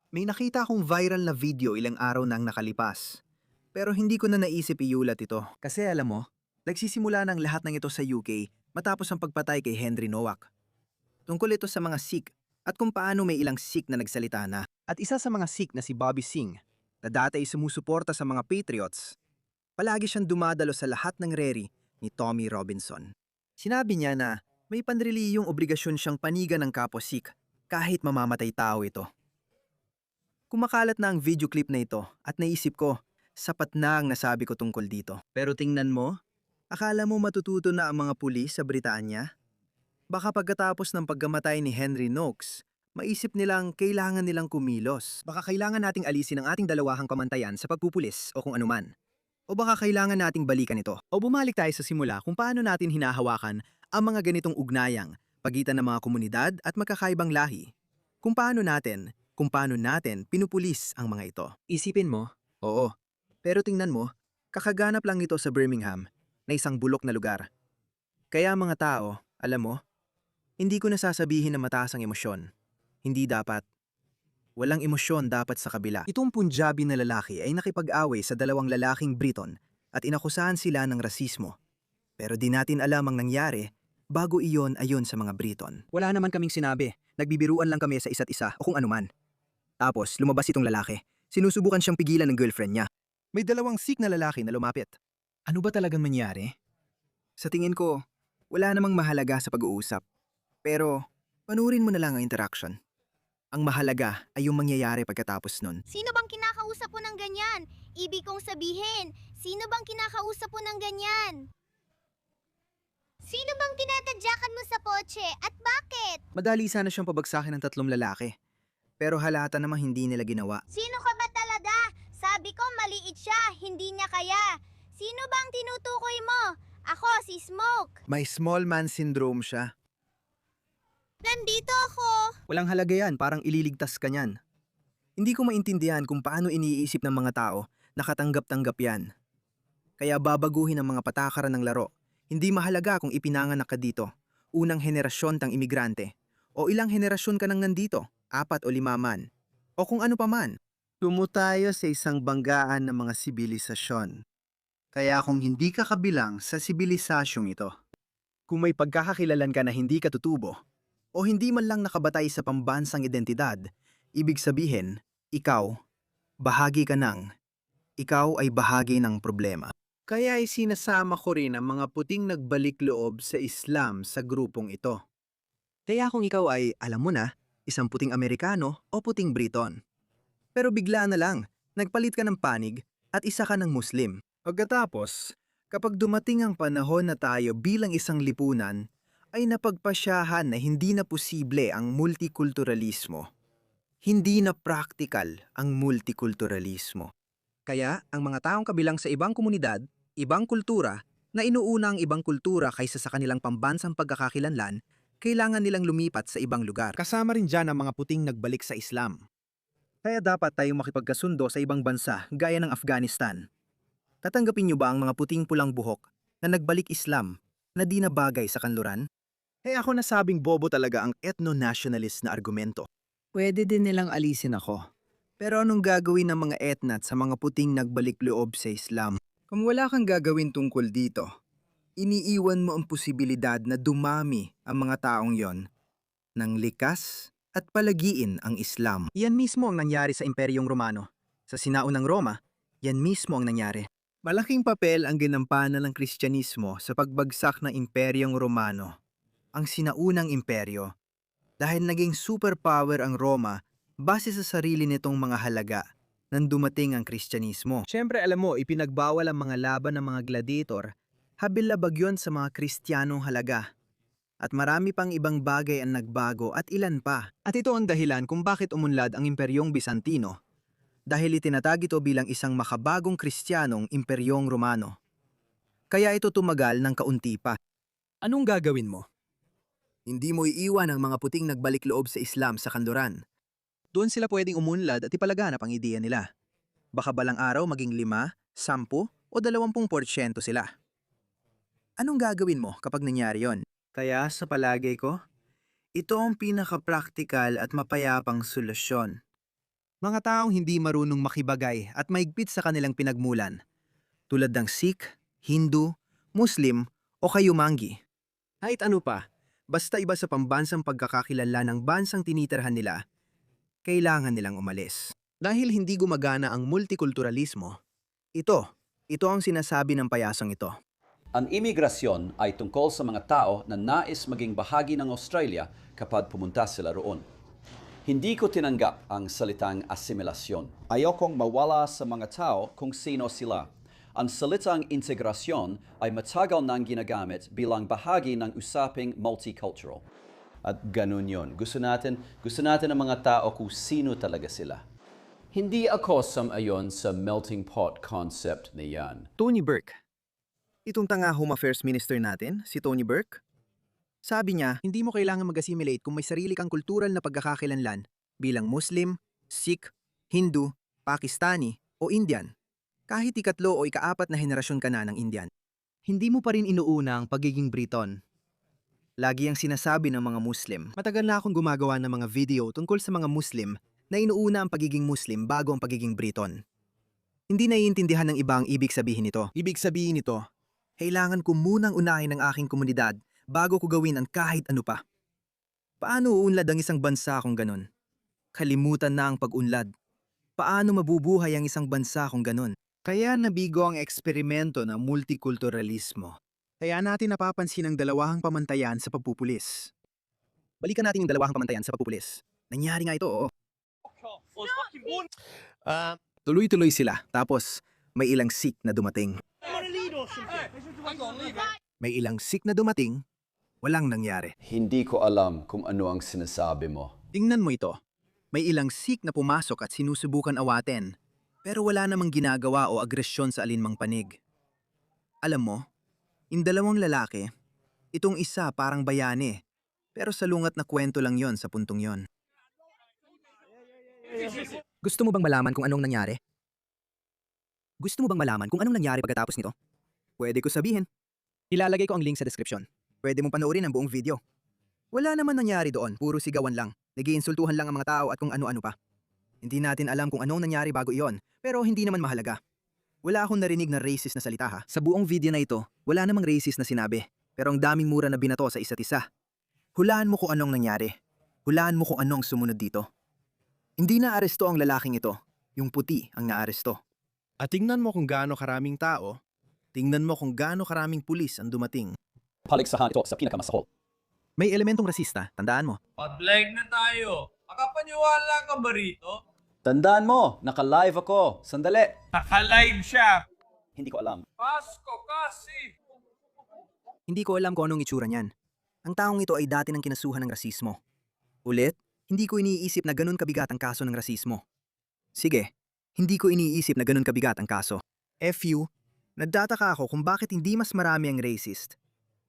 May nakita akong viral na video ilang araw nang nakalipas. Pero hindi ko na naisip iulat ito. Kasi alam mo, nagsisimula ng lahat ng ito sa UK matapos ang pagpatay kay Henry Nowak. Tungkol ito sa mga Sikh at kung paano may ilang Sikh na nagsalita na. At isa sa mga Sikh na si Bobby Singh, na dati ay sumusuporta sa mga Patriots, palagi siyang dumadalo sa lahat ng rally ni Tommy Robinson. Sinabi niya na may panreliyong obligasyon siyang panigan ng kapwa Sikh kahit mamamatay tao ito. Kumakalat na ang video clip na ito at naisip ko, sapat na ang nasabi ko tungkol dito. Pero tingnan mo, akala mo matututo na ang mga pulis sa Britanya? Baka pagkatapos ng pagkamatay ni Henry Knox, maisip nilang kailangan nilang kumilos. Baka kailangan nating alisin ang ating dalawahang pamantayan sa pagpupulis o kung anuman. O baka kailangan nating balikan ito. O bumalik tayo sa simula kung paano natin hinahawakan ang mga ganitong ugnayang pagitan ng mga komunidad at magkakaibang lahi. Kung paano natin pinupulis ang mga ito. Isipin mo, oo. Pero tingnan mo, kakaganap lang ito sa Birmingham, na isang bulok na lugar. Kaya mga tao, alam mo, hindi ko nasasabihin na mataas ang emosyon. Hindi dapat. Walang emosyon dapat sa kabila. Itong Punjabi na lalaki ay nakipag-away sa dalawang lalaking Briton at inakusahan sila ng rasismo. Pero di natin alam ang nangyari bago iyon ayon sa mga Briton. Wala naman kaming sinabi. Nagbibiruan lang kami sa isa't isa o kung anuman. Tapos lumabas itong lalaki. Sinusubukan siyang pigilan ng girlfriend niya. May dalawang Sikh na lalaki na lumapit. Ano ba talagang nangyari? Sa tingin ko, wala namang mahalaga sa pag-uusap. Pero, panurin mo na lang ang interaction. Ang mahalaga ay yung mangyayari pagkatapos nun. Sino bang kinakausap mo ng ganyan? Ibig kong sabihin, sino bang kinakausap mo ng ganyan? Sino bang tinatadyakan mo sa kotse at bakit? Madali sana siyang pabagsakin ng tatlong lalaki. Pero halata namang hindi nila ginawa. Sino ka ba talaga? Sabi ko maliit siya, hindi niya kaya. Sino bang tinutukoy mo? Ako, si Smoke. May small man syndrome siya. Nandito ako. Walang halaga yan, parang ililigtas ka niyan. Hindi ko maintindihan kung paano iniisip ng mga tao na katanggap-tanggap yan. Kaya babaguhin ang mga patakaran ng laro. Hindi mahalaga kung ipinanganak ka dito, unang henerasyon tang imigrante, o ilang henerasyon ka nang nandito, 4 o 5 man, o kung ano pa man. Tumutayo sa isang banggaan ng mga sibilisasyon. Kaya kung hindi ka kabilang sa sibilisasyong ito, kung may pagkakakilalan ka na hindi ka tutubo, o hindi man lang nakabatay sa pambansang identidad, ibig sabihin, ikaw ay bahagi ng problema. Kaya ay sinasama ko rin ang mga puting nagbalik loob sa Islam sa grupong ito. Kaya kung ikaw ay, alam mo na, isang puting Amerikano o puting Briton. Pero bigla na lang, nagpalit ka ng panig at isa ka ng Muslim. Pagkatapos, kapag dumating ang panahon na tayo bilang isang lipunan, ay napagpasyahan na hindi na posible ang multikulturalismo. Hindi na practical ang multikulturalismo. Kaya ang mga taong kabilang sa ibang komunidad, ibang kultura, na inuuna ang ibang kultura kaysa sa kanilang pambansang pagkakakilanlan, kailangan nilang lumipat sa ibang lugar. Kasama rin dyan ang mga puting nagbalik sa Islam. Kaya dapat tayong makipagkasundo sa ibang bansa gaya ng Afghanistan. Tatanggapin niyo ba ang mga puting pulang buhok na nagbalik Islam na di na bagay sa kanluran? Ako nasabing bobo talaga ang ethno-nationalist na argumento. Pwede din nilang alisin ako. Pero anong gagawin ng mga etnat sa mga puting nagbalik loob sa Islam? Kung wala kang gagawin tungkol dito, iniiwan mo ang posibilidad na dumami ang mga taong yon nang likas at palagiin ang Islam. Yan mismo ang nangyari sa Imperyong Romano. Sa sinaunang Roma, yan mismo ang nangyari. Malaking papel ang ginampanan ng Kristyanismo sa pagbagsak ng Imperyong Romano, ang sinaunang imperyo, dahil naging superpower ang Roma base sa sarili nitong mga halaga nang dumating ang Kristyanismo. Siyempre alam mo, ipinagbawal ang mga laban ng mga gladiator, habil-labag yun sa mga Kristiyanong halaga. At marami pang ibang bagay ang nagbago at ilan pa. At ito ang dahilan kung bakit umunlad ang Imperyong Bizantino. Dahil itinatag ito bilang isang makabagong Kristiyanong Imperyong Romano. Kaya ito tumagal ng kaunti pa. Anong gagawin mo? Hindi mo iiwan ang mga puting nagbalik loob sa Islam sa kanluran. Doon sila pwedeng umunlad at ipalaganap ang ideya nila. Baka balang araw maging 5, 10 o 20% sila. Anong gagawin mo kapag nangyari yon? Kaya sa palagay ko, ito ang pinaka-praktikal at mapayapang solusyon. Mga taong hindi marunong makibagay at maigpit sa kanilang pinagmulan, tulad ng Sikh, Hindu, Muslim o Kayumangi. Kahit ano pa, basta iba sa pambansang pagkakakilala ng bansang tinitirhan nila, kailangan nilang umalis. Dahil hindi gumagana ang multikulturalismo, ito ang sinasabi ng payasang ito. Ang imigrasyon ay tungkol sa mga tao na nais maging bahagi ng Australia kapag pumunta sila roon. Hindi ko tinanggap ang salitang asimilasyon. Ayokong mawala sa mga tao kung sino sila. Ang salitang integrasyon ay matagal nang ginagamit bilang bahagi ng usaping multicultural. At ganun yun. Gusto natin ang mga tao kung sino talaga sila. Hindi ako sang-ayon sa melting pot concept na yan. Tony Burke. Itong tanga Home Affairs Minister natin, si Tony Burke. Sabi niya, hindi mo kailangan mag-assimilate kung may sarili kang kultural na pagkakakilanlan bilang Muslim, Sikh, Hindu, Pakistani o Indian. Kahit ikatlo o ikaapat na henerasyon ka na ng Indian. Hindi mo pa rin inuuna ang pagiging Briton. Lagi ang sinasabi ng mga Muslim. Matagal na akong gumagawa ng mga video tungkol sa mga Muslim na inuuna ang pagiging Muslim bago ang pagiging Briton. Hindi naiintindihan ng iba ang ibig sabihin nito. Ibig sabihin nito, kailangan ko munang unahin ang aking komunidad bago ko gawin ang kahit ano pa. Paano uunlad ang isang bansa kung ganun? Kalimutan na ang pag-unlad. Paano mabubuhay ang isang bansa kung ganun? Kaya nabigo ang eksperimento ng multikulturalismo. Kaya natin napapansin ang dalawang pamantayan sa pagpupulis. Balikan natin yung dalawang pamantayan sa pagpupulis. Nangyari nga ito, oo. Tuloy-tuloy sila, tapos may ilang Sikh na dumating. May ilang Sikh na dumating, walang nangyari. Hindi ko alam kung ano ang sinasabi mo. Tingnan mo ito. May ilang Sikh na pumasok at sinusubukan awatin, pero wala namang ginagawa o agresyon sa alinmang panig. Alam mo, yung dalawang lalaki, itong isa parang bayani, pero salungat na kwento lang yon sa puntong yon. Gusto mo bang malaman kung anong nangyari? Gusto mo bang malaman kung anong nangyari pagkatapos nito? Pwede ko sabihin. Ilalagay ko ang link sa description. Pwede mong panoorin ang buong video. Wala naman nangyari doon, puro sigawan lang. Nag-iinsultuhan lang ang mga tao at kung ano-ano pa. Hindi natin alam kung anong nangyari bago iyon, pero hindi naman mahalaga. Wala akong narinig na racist na salita ha. Sa buong video na ito, wala namang racist na sinabi, pero ang daming mura na binato sa isa't isa. Hulaan mo kung anong nangyari. Hulaan mo kung anong sumunod dito. Hindi na aresto ang lalaking ito, yung puti ang naaresto. At tingnan mo kung gaano karaming tao, tingnan mo kung gaano karaming pulis ang dumating. Paligsahan ito sa pinakamasahol. May elementong rasista, tandaan mo. Pag-live na tayo. Makapaniwala ka ba rito? Tandaan mo, naka-live ako. Sandali. Naka-live siya. Hindi ko alam. Pasko kasi. Hindi ko alam kung anong itsura niyan. Ang taong ito ay dati ng kinasuhan ng rasismo. Ulit, hindi ko iniisip na ganun kabigat ang kaso ng rasismo. Sige, hindi ko iniisip na ganun kabigat ang kaso. FU, nagtataka ako kung bakit hindi mas marami ang racist.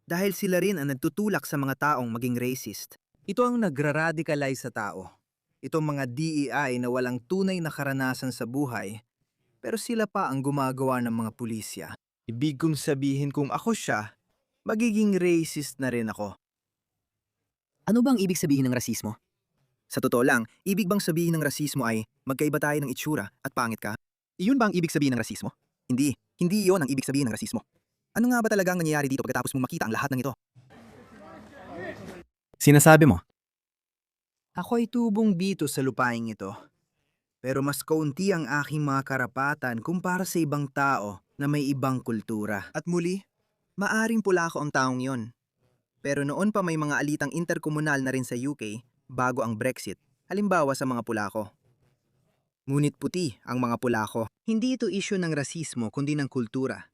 Dahil sila rin ang nagtutulak sa mga taong maging racist. Ito ang nagra-radicalize sa tao. Itong mga DEI na walang tunay na karanasan sa buhay, pero sila pa ang gumagawa ng mga pulisya. Ibig kong sabihin kung ako siya, magiging racist na rin ako. Ano bang ibig sabihin ng rasismo? Sa totoo lang, ibig bang sabihin ng rasismo ay magkaiba tayo ng itsura at pangit ka? Iyon ba ang ibig sabihin ng rasismo? Hindi. Hindi iyon ang ibig sabihin ng rasismo. Ano nga ba talagang nangyayari dito pagkatapos mong makita ang lahat ng ito? Sinasabi mo? Ako ay tubong dito sa lupaing ito. Pero mas kaunti ang aking mga karapatan kumpara sa ibang tao na may ibang kultura. At muli, maaring pula ako ang taong yon. Pero noon pa may mga alitang interkomunal na rin sa UK bago ang Brexit, halimbawa sa mga Pulako. Ngunit puti ang mga Pulako. Hindi ito issue ng rasismo kundi ng kultura.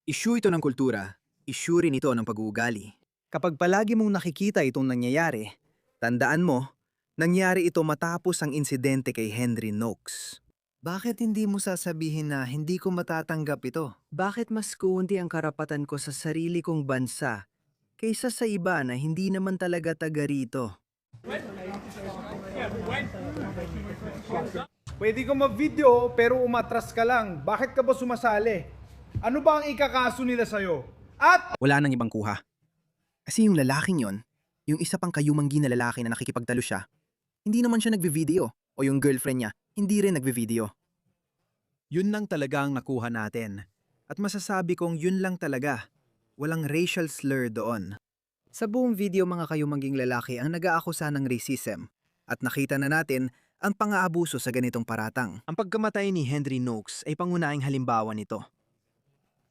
Issue ito ng kultura, issue rin ito ng pag-uugali. Kapag palagi mong nakikita itong nangyayari, tandaan mo, nangyari ito matapos ang insidente kay Henry Noakes. Bakit hindi mo sasabihin na hindi ko matatanggap ito? Bakit mas kuunti ang karapatan ko sa sarili kong bansa kaysa sa iba na hindi naman talaga taga rito? Pwede ka mag-video pero umatras ka lang. Bakit ka ba sumasali? Ano ba ang ikakaso nila sa'yo? At Wala nang ibang kuha. Kasi yung lalaking yon, yung isa pang kayumanggi na lalaki na nakikipagtalo siya, hindi naman siya nagvi-video o yung girlfriend niya, Hindi rin nagbe-video. Yun lang talaga ang nakuha natin. At masasabi kong yun lang talaga. Walang racial slur doon. Sa buong video mga kayumanging lalaki ang nag-aakusa ng racism. At nakita na natin ang pang-aabuso sa ganitong paratang. Ang pagkamatay ni Henry Noakes ay pangunahing halimbawa nito.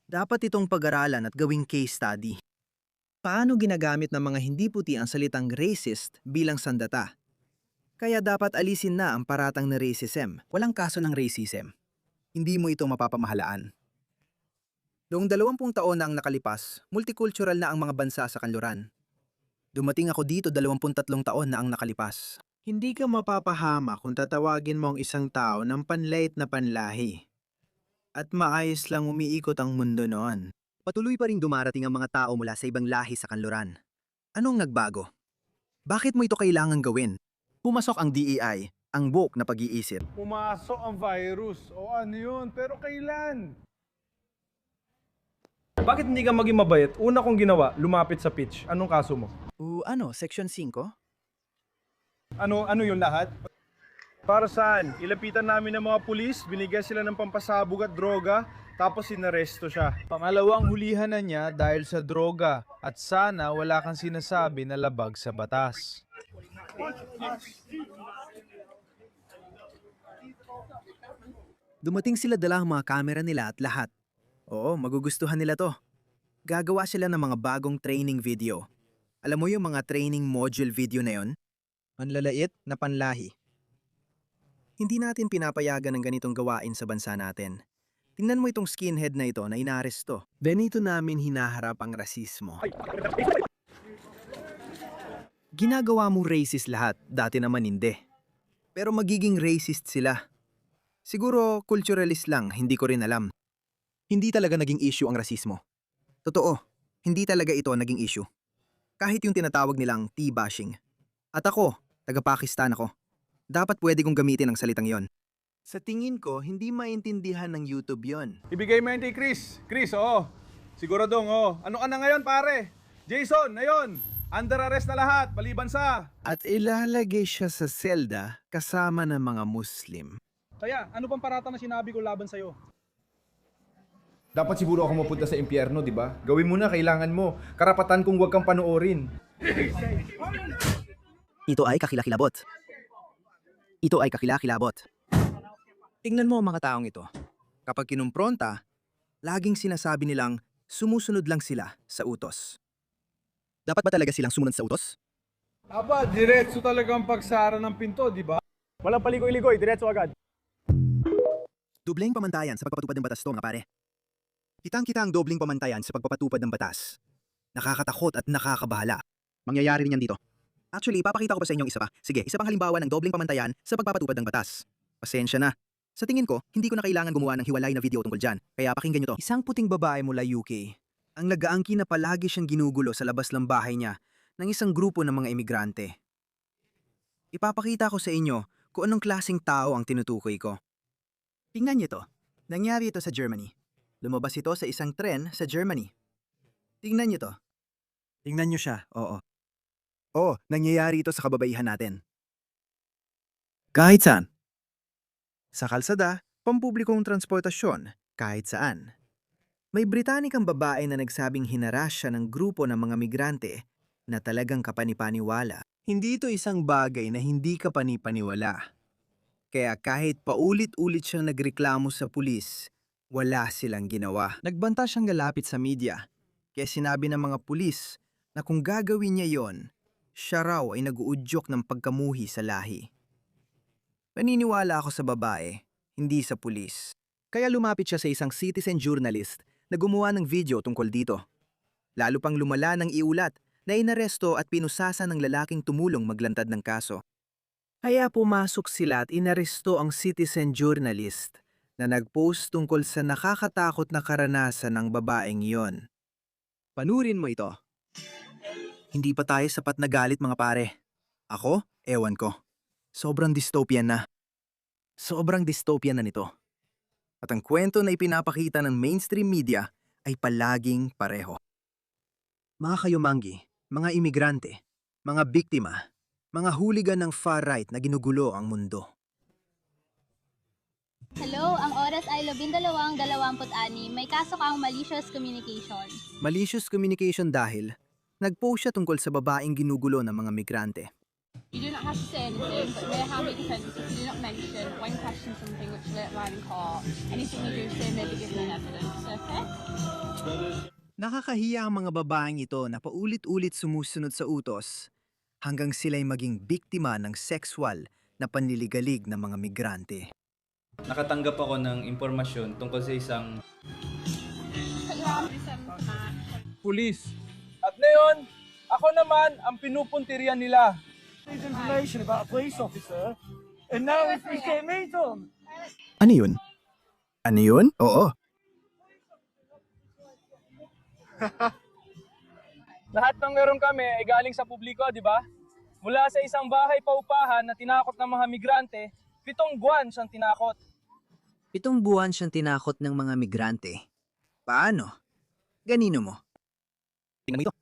Dapat itong pag-aralan at gawing case study. Paano ginagamit ng mga hindi puti ang salitang racist bilang sandata? Kaya dapat alisin na ang paratang na racism. Walang kaso ng racism. Hindi mo ito mapapamahalaan. Noong 20 taon na ang nakalipas, multicultural na ang mga bansa sa kanluran. Dumating ako dito 23 taon na ang nakalipas. Hindi ka mapapahama kung tatawagin mo ang isang tao ng panlait na panlahi. At maayos lang umiikot ang mundo noon. Patuloy pa rin dumarating ang mga tao mula sa ibang lahi sa kanluran. Anong nagbago? Bakit mo ito kailangan gawin? Pumasok ang DEI, ang woke na pag-iisip. Pumasok ang virus. O ano yun? Pero kailan? Bakit hindi ka maging mabait? Una kong ginawa, lumapit sa pitch. Anong kaso mo? Section 5? Ano yung lahat? Para saan? Ilapitan namin ng mga pulis, binigyan sila ng pampasabog at droga, tapos inaresto siya. Pangalawang hulihan na niya dahil sa droga at sana wala kang sinasabi na labag sa batas. Dumating sila dala ang mga kamera nila at lahat. Oo, magugustuhan nila to. Gagawa sila ng mga bagong training video. Alam mo yung mga training module video na yon? Manlalait na panlahi. Hindi natin pinapayagan ng ganitong gawain sa bansa natin. Tingnan mo itong skinhead na ito na inaaresto. Benito namin hinaharap ang rasismo. Ginagawa mo racist lahat, dati naman hindi. Pero magiging racist sila. Siguro culturalist lang, hindi ko rin alam. Hindi talaga naging issue ang rasismo. Totoo, hindi talaga ito naging issue. Kahit yung tinatawag nilang tea-bashing. At ako, taga-Pakistan ako. Dapat pwede kong gamitin ang salitang yon. Sa tingin ko, hindi maintindihan ng YouTube yon. Ibigay mo yan kay Chris. Chris, oo. Siguradong, oo. Ano ka na ngayon, pare? Jason, ngayon. Under arrest na lahat, maliban sa... At ilalagay siya sa selda kasama ng mga Muslim. Kaya, ano pang parata na sinabi ko laban sa'yo? Dapat siguro ako mapunta sa impyerno, di ba? Gawin mo na, kailangan mo. Karapatan kong huwag kang panoorin. Ito ay kakilakilabot. Ito ay kakilakilabot. Tingnan mo ang mga taong ito. Kapag kinumpronta, laging sinasabi nilang sumusunod lang sila sa utos. Dapat ba talaga silang sumunod sa utos? Aba, diretso talaga ang pagsara ng pinto, di ba? Walang paligoy-ligoy, diretso agad. Dobleng pamantayan sa pagpapatupad ng batas to, mga pare. Kitang-kita ang dobleng pamantayan sa pagpapatupad ng batas. Nakakatakot at nakakabahala. Mangyayari rin yan dito. Actually, ipapakita ko pa sa inyong isa pa. Sige, isa pang halimbawa ng dobleng pamantayan sa pagpapatupad ng batas. Pasensya na. Sa tingin ko, hindi ko na kailangan gumawa ng hiwalay na video tungkol dyan. Kaya pakinggan nyo to. Isang puting babae mula UK. Ang nag-aangkin na palagi siyang ginugulo sa labas ng bahay niya ng isang grupo ng mga imigrante. Ipapakita ko sa inyo kung anong klaseng tao ang tinutukoy ko. Tingnan niyo to. Nangyari ito sa Germany. Lumabas ito sa isang tren sa Germany. Tingnan niyo to. Tingnan niyo siya, oo. Oo, nangyayari ito sa kababaihan natin. Kahit saan. Sa kalsada, pampublikong transportasyon, kahit saan. May Britanikang babae na nagsabing hinaras siya ng grupo ng mga migrante na talagang kapanipaniwala. Hindi ito isang bagay na hindi kapanipaniwala. Kaya kahit paulit-ulit siyang nagreklamo sa pulis, wala silang ginawa. Nagbanta siyang lalapit sa media, kaya sinabi ng mga pulis na kung gagawin niya yon, siya raw ay nag-uudyok ng pagkamuhi sa lahi. Paniniwala ako sa babae, hindi sa pulis. Kaya lumapit siya sa isang citizen journalist na gumawa ng video tungkol dito. Lalo pang lumala ng iulat na inaresto at pinusasan ng lalaking tumulong maglantad ng kaso. Kaya pumasok sila at inaresto ang citizen journalist na nag-post tungkol sa nakakatakot na karanasan ng babaeng iyon. Panurin mo ito. Hindi pa tayo sapat na galit mga pare. Ako, ewan ko. Sobrang dystopian na. Sobrang dystopian na nito. At ang kwento na ipinapakita ng mainstream media ay palaging pareho. Mga kayumanggi, mga imigrante, mga biktima, mga hooligan ng far-right na ginugulo ang mundo. Hello, ang oras ay 12:26. May kaso kang malicious communication. Malicious communication dahil nag-post siya tungkol sa babaeng ginugulo ng mga migrante. You do not have to say anything, but may have your defence if you do not mention when questioned something which will line in court. Anything you do say may be given in evidence, okay? Nakakahiya ang mga babaeng ito na paulit-ulit sumusunod sa utos hanggang sila'y maging biktima ng sexual na panliligalig ng mga migrante. Nakatanggap ako ng impormasyon tungkol sa isang Pulis. At ngayon, ako naman ang pinupuntirian nila. Information about a police officer, and now it's became Maton. Ano yun? Ano yun? Oo. Lahat ng meron kami ay galing sa publiko, di ba? Mula sa isang bahay paupahan na tinakot ng mga migrante, 7 buwan siyang tinakot. 7 buwan siyang tinakot ng mga migrante. Paano? Ganino mo? Tingnan mo ito.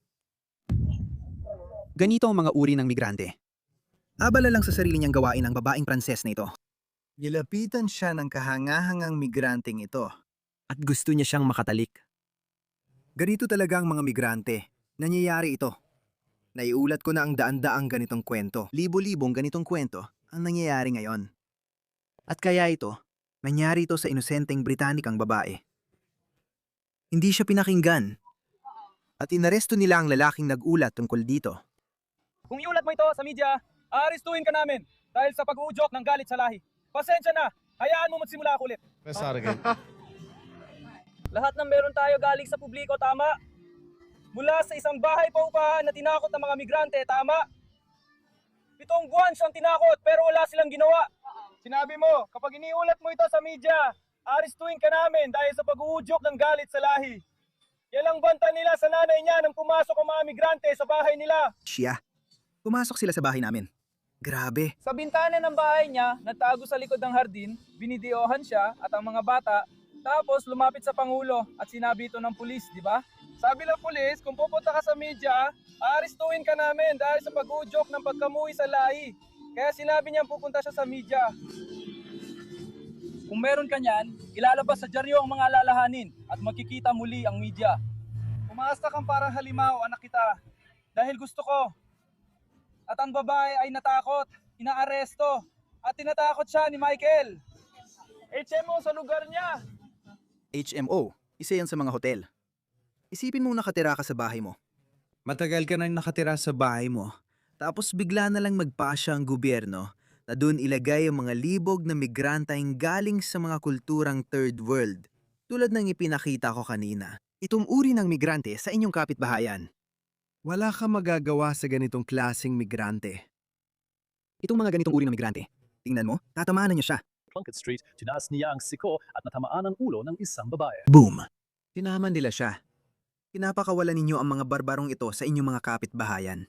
Ganito ang mga uri ng migrante. Abala lang sa sarili niyang gawain ang babaeng Pranses na ito. Nilapitan siya ng kahangahangang migranteng ito. At gusto niya siyang makatalik. Ganito talaga ang mga migrante. Nangyayari ito. Naiulat ko na ang daan-daang ganitong kwento. Libo-libong ganitong kwento ang nangyayari ngayon. At kaya ito, nangyari ito sa inosenteng Britanikang babae. Hindi siya pinakinggan. At inaresto nila ang lalaking nag-ulat tungkol dito. Kung iulat mo ito sa media, aarestuhin ka namin dahil sa pag-uudyok ng galit sa lahi. Pasensya na, hayaan mo magsimula ako ulit. Lahat ng meron tayo galing sa publiko, tama? Mula sa isang bahay paupahan na tinakot ng mga migrante, tama? 7 buwan siyang tinakot pero wala silang ginawa. Sinabi mo, kapag iniulat mo ito sa media, aarestuhin ka namin dahil sa pag-uudyok ng galit sa lahi. Yan ang banta nila sa nanay niya nang pumasok ang mga migrante sa bahay nila. Siya. Pumasok sila sa bahay namin. Grabe. Sa bintana ng bahay niya, nagtago sa likod ng hardin, binidyohan siya at ang mga bata, tapos lumapit sa Pangulo at sinabi ito ng pulis, di ba? Sabi ng pulis, kung pupunta ka sa media, aarestuhin ka namin dahil sa pag-udyok ng pagkamuhi sa lahi. Kaya sinabi niya pupunta siya sa media. Kung meron ka niyan, ilalabas sa dyaryo ang mga alalahanin at makikita muli ang media. Umasta kang parang halimaw, anak kita, dahil gusto ko. At ang babae ay natakot, inaaresto, at tinatakot siya ni Michael. HMO sa lugar niya. HMO, isa yan sa mga hotel. Isipin mong nakatira ka sa bahay mo. Matagal ka nang nakatira sa bahay mo, tapos bigla na lang magpasya ang gobyerno na doon ilagay ang mga libog na migranteng galing sa mga kulturang third world. Tulad ng ipinakita ko kanina, itong uri ng migrante sa inyong kapitbahayan. Wala ka magagawa sa ganitong klaseng migrante. Itong mga ganitong uri ng migrante, tingnan mo, tatamaan niya siya. Plunkett Street, tinaas niya ang siko at natamaan ang ulo ng isang babae. Boom! Tinaman nila siya. Pinapakawalan ninyo ang mga barbarong ito sa inyong mga kapitbahayan.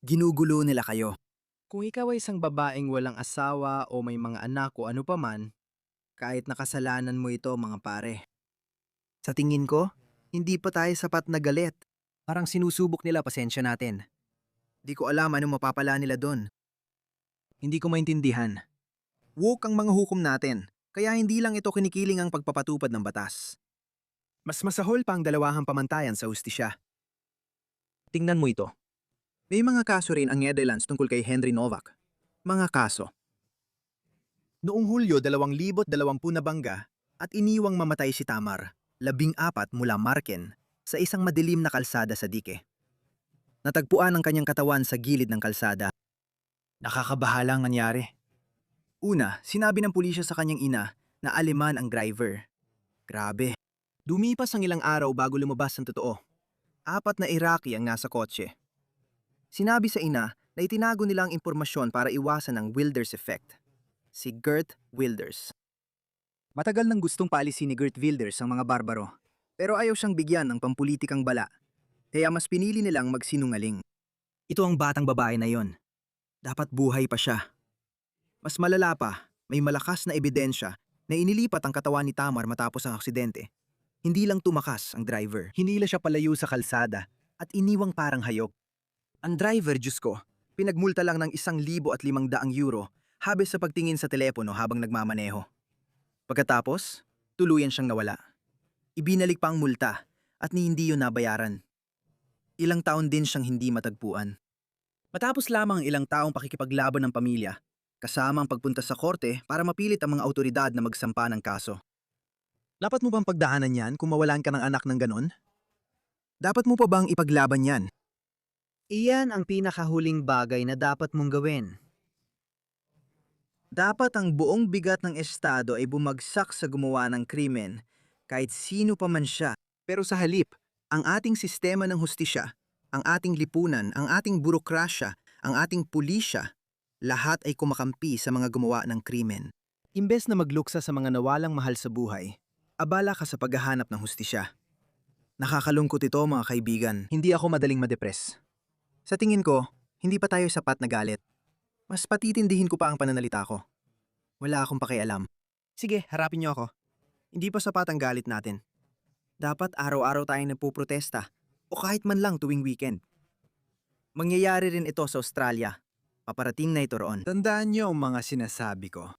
Ginugulo nila kayo. Kung ikaw ay isang babaeng walang asawa o may mga anak o ano paman, kahit nakasalanan mo ito mga pare. Sa tingin ko, hindi pa tayo sapat na galit. Parang sinusubok nila pasensya natin. Di ko alam anong mapapala nila doon. Hindi ko maintindihan. Woke ang mga hukom natin, kaya hindi lang ito kinikiling ang pagpapatupad ng batas. Mas masahol pa ang dalawahang pamantayan sa hustisya. Tingnan mo ito. May mga kaso rin ang Netherlands tungkol kay Henry Novak. Mga kaso. Noong Hulyo 2020 nabangga at iniwang mamatay si Tamar, 14 mula Marken, sa isang madilim na kalsada sa dike. Natagpuan ang kanyang katawan sa gilid ng kalsada. Nakakabahalang nangyari. Una, sinabi ng pulisya sa kanyang ina na Aleman ang driver. Grabe. Dumipas ang ilang araw bago lumabas ang totoo. 4 na Iraqi ang nasa kotse. Sinabi sa ina na itinago nila ang impormasyon para iwasan ang Wilders effect. Si Geert Wilders. Matagal nang gustong paalisin ni Geert Wilders ang mga barbaro. Pero ayaw siyang bigyan ng pampulitikang bala. Kaya mas pinili nilang magsinungaling. Ito ang batang babae na yon. Dapat buhay pa siya. Mas malala pa, may malakas na ebidensya na inilipat ang katawan ni Tamar matapos ang aksidente. Hindi lang tumakas ang driver. Hinila siya palayo sa kalsada at iniwang parang hayop. Ang driver, Diyos ko, pinagmulta lang ng €1,500 habis sa pagtingin sa telepono habang nagmamaneho. Pagkatapos, tuluyan siyang nawala. Ibinalik pa ang multa at hindi yun nabayaran. Ilang taon din siyang hindi matagpuan. Matapos lamang ang ilang taong pakikipaglaban ng pamilya, kasama ang pagpunta sa korte para mapilit ang mga autoridad na magsampa ng kaso. Dapat mo bang pagdaanan yan kung mawalan ka ng anak ng ganon? Dapat mo pa bang ipaglaban yan? Iyan ang pinakahuling bagay na dapat mong gawin. Dapat ang buong bigat ng estado ay bumagsak sa gumawa ng krimen, kahit sino pa man siya. Pero sa halip, ang ating sistema ng hustisya, ang ating lipunan, ang ating burokrasya, ang ating pulisya, lahat ay kumakampi sa mga gumawa ng krimen. Imbes na magluksa sa mga nawalang mahal sa buhay, abala ka sa paghahanap ng hustisya. Nakakalungkot ito mga kaibigan, hindi ako madaling madepres. Sa tingin ko, hindi pa tayo sapat na galit. Mas patitindihin ko pa ang pananalita ko. Wala akong pakialam. Sige, harapin niyo ako. Hindi pa sapat ang galit natin. Dapat araw-araw tayong nagpuprotesta o kahit man lang tuwing weekend. Mangyayari rin ito sa Australia. Paparating na ito roon. Tandaan niyo ang mga sinasabi ko.